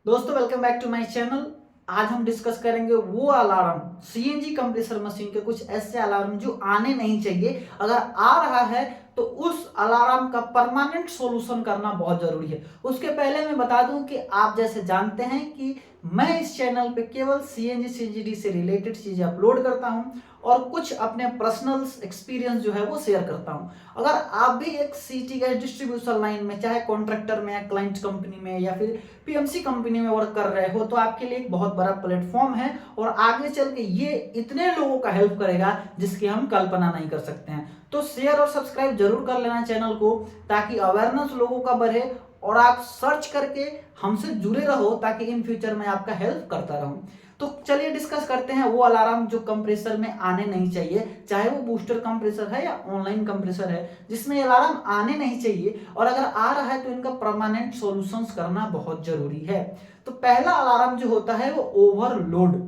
दोस्तों welcome back to my channel. आज हम डिस्कस करेंगे वो अलार्म सीएनजी कंप्रेसर मशीन के कुछ ऐसे अलार्म जो आने नहीं चाहिए। अगर आ रहा है तो उस अलार्म का परमानेंट सॉल्यूशन करना बहुत जरूरी है। उसके पहले मैं बता दूं कि आप जैसे जानते हैं कि मैं इस चैनल पे केवल सीएनजी सीजीडी से रिलेटेड चीजें अपलोड करता हूं और कुछ अपने पर्सनल एक्सपीरियंस जो है वो शेयर करता हूं। अगर आप भी एक सीटी गैस डिस्ट्रीब्यूशन लाइन में, चाहे कॉन्ट्रैक्टर में या क्लाइंट कंपनी में या फिर पीएमसी कंपनी में वर्क कर रहे हो, तो आपके लिए एक बहुत बड़ा प्लेटफॉर्म है और आगे चल के ये इतने लोगों का हेल्प करेगा जिसकी हम कल्पना नहीं कर सकते हैं। तो शेयर और सब्सक्राइब जरूर कर लेना चैनल को, ताकि अवेयरनेस लोगों का बढ़े और आप सर्च करके हमसे जुड़े रहो, ताकि इन फ्यूचर में आपका हेल्प करता रहूं। तो चलिए डिस्कस करते हैं वो अलार्म जो कंप्रेसर में आने नहीं चाहिए, चाहे वो बूस्टर कंप्रेसर है या ऑनलाइन कंप्रेसर है, जिसमें अलार्म आने नहीं चाहिए और अगर आ रहा है तो इनका परमानेंट सॉल्यूशंस करना बहुत जरूरी है। तो पहला अलार्म जो होता है वो ओवरलोड।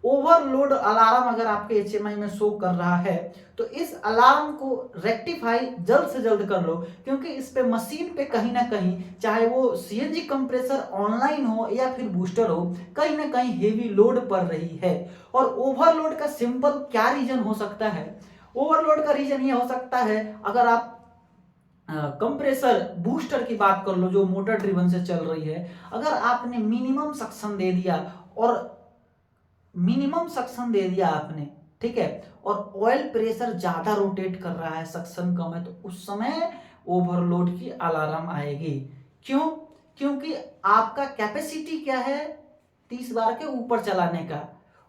ओवरलोड अलार्म अगर आपके एचएमआई में शो कर रहा है तो इस अलार्म को रेक्टिफाई जल्द से जल्द कर लो, क्योंकि इस पे मशीन पे कहीं ना कहीं, चाहे वो सीएनजी कंप्रेसर ऑनलाइन हो या फिर बूस्टर हो, कहीं ना कहीं हेवी लोड पड़ रही है। और ओवरलोड का सिंपल क्या रीजन हो सकता है? ओवरलोड का रीजन ये हो सकता है, अगर आप कंप्रेसर बूस्टर की बात कर लो जो मोटर ड्रिवन से चल रही है, अगर आपने मिनिमम सक्शन दे दिया और मिनिमम सक्शन दे दिया आपने, ठीक है, और ऑयल प्रेशर ज्यादा रोटेट कर रहा है, सक्शन कम है, तो उस समय ओवरलोड की अलार्म आएगी। क्यों? क्योंकि आपका कैपेसिटी क्या है 30 बार के ऊपर चलाने का,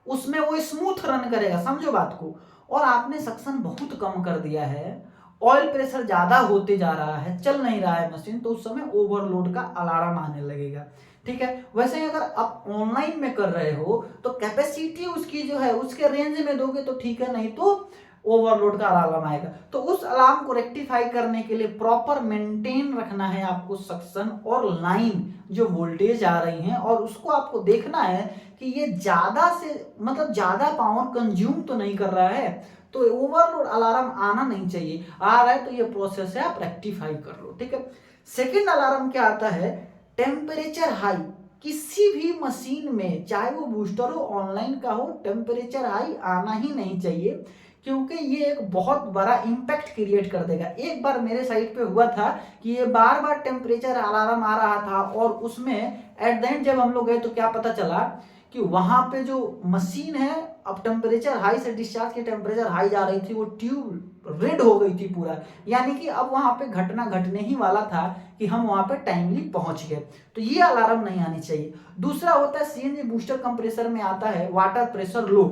उसमें वो स्मूथ रन करेगा, समझो बात को, और आपने सक्शन बहुत कम कर दिया है, ऑयल प्रेशर ज्यादा होते जा रहा है, चल नहीं रहा है मशीन, तो उस समय ओवरलोड का अलार्म आने लगेगा। ठीक है, वैसे ही अगर आप ऑनलाइन में कर रहे हो तो कैपेसिटी उसकी जो है उसके रेंज में दोगे तो ठीक है, नहीं तो ओवरलोड का अलार्म आएगा। तो उस अलार्म को रेक्टिफाई करने के लिए प्रॉपर मेंटेन रखना है आपको सक्शन और लाइन जो वोल्टेज आ रही है, और उसको आपको देखना है कि ये ज्यादा से मतलब ज्यादा पावर कंज्यूम तो नहीं कर रहा है, तो ओवरलोड अलार्म आना नहीं चाहिए। आ रहा है तो ये प्रोसेस है, आप रेक्टिफाई कर लो। ठीक है, सेकेंड अलार्म क्या आता है? Temperature high. किसी भी मशीन में, चाहे वो बूस्टर हो ऑनलाइन का हो, टेम्परेचर हाई आना ही नहीं चाहिए, क्योंकि ये एक बहुत बड़ा इम्पैक्ट क्रिएट कर देगा। एक बार मेरे साइड पे हुआ था कि ये बार बार टेम्परेचर अलार्म आ रहा था और उसमें एट द एंड जब हम लोग गए तो क्या पता चला कि वहां पे जो मशीन है, अब टेम्परेचर हाई से डिस्चार्ज की टेम्परेचर हाई जा रही थी, वो ट्यूब रेड हो गई थी पूरा, यानी कि अब वहां पे घटना घटने ही वाला था कि हम वहां पे टाइमली पहुंच गए। तो ये अलार्म नहीं आनी चाहिए। दूसरा होता है सीएनजी बूस्टर कंप्रेसर में आता है water pressure low.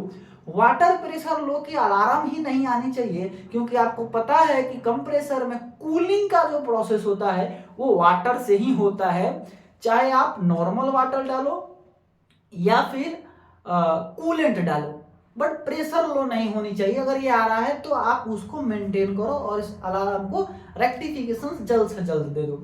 Water pressure low की अलार्म ही नहीं आनी चाहिए, क्योंकि आपको पता है कि कंप्रेसर में कूलिंग का जो प्रोसेस होता है वो वाटर से ही होता है, चाहे आप नॉर्मल वाटर डालो या फिर कूलेंट डालो, बट प्रेशर लो नहीं होनी चाहिए। अगर ये आ रहा है तो आप उसको मेंटेन करो और इस अलार्म को रेक्टिफिकेशन जल्द से जल्द दे दो।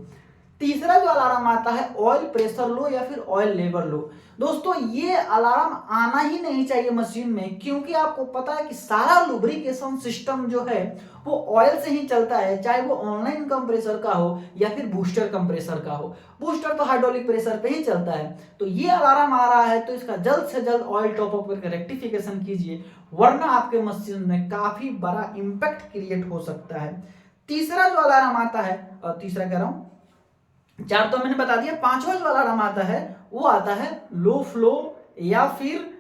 तीसरा जो अलार्म आता है ऑयल प्रेशर लो या फिर ऑयल लेवल लो। दोस्तों ये अलार्म आना ही नहीं चाहिए मशीन में, क्योंकि आपको पता है कि सारा लुब्रिकेशन सिस्टम जो है वो ऑयल से ही चलता है, चाहे वो ऑनलाइन कंप्रेसर का हो या फिर बूस्टर कंप्रेसर का हो। बूस्टर तो हाइड्रोलिक प्रेशर पे ही चलता है। तो ये अलार्म आ रहा है तो इसका जल्द से जल्द ऑयल टॉप अप करके रेक्टिफिकेशन कीजिए, वरना आपके मशीन में काफी बड़ा इंपैक्ट क्रिएट हो सकता है। तीसरा जो अलार्म आता है, तीसरा कह रहा हूं, चार तो मैंने बता दिया, पांचवा जो अलार्म आता है वो आता है लो फ्लो या फिर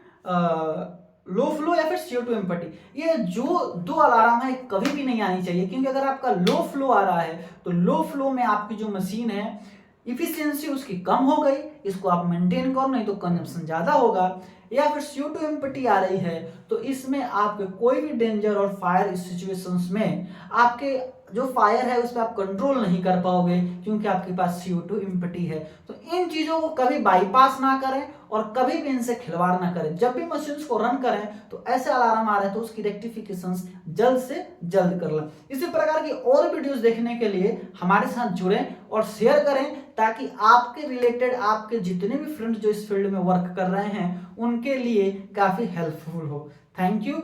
CO2 एम्पटी। ये जो दो अलार्म है कभी भी नहीं आनी चाहिए, क्योंकि अगर आपका लो फ्लो आ रहा है तो लो फ्लो में आपकी जो मशीन है इफिशियंसी उसकी कम हो गई, इसको आप मेंटेन करो, नहीं तो कंजप्शन ज्यादा होगा। या फिर CO2 एम्पटी आ रही है तो इसमें आपके कोई भी डेंजर और फायर सिचुएशंस में आपके जो फायर है उस पर आप कंट्रोल नहीं कर पाओगे, क्योंकि आपके पास CO2 इम्पटी है। तो इन चीजों को कभी बाईपास ना करें और कभी भी इनसे खिलवाड़ ना करें। जब भी मशीन्स को रन करें तो ऐसे अलार्म आ रहे हैं तो उसकी रेक्टिफिकेशन जल्द से जल्द कर लें। इसी प्रकार की और वीडियोस देखने के लिए हमारे साथ जुड़ें और शेयर करें, ताकि आपके रिलेटेड आपके जितने भी फ्रेंड्स जो इस फील्ड में वर्क कर रहे हैं उनके लिए काफी हेल्पफुल हो। Thank you.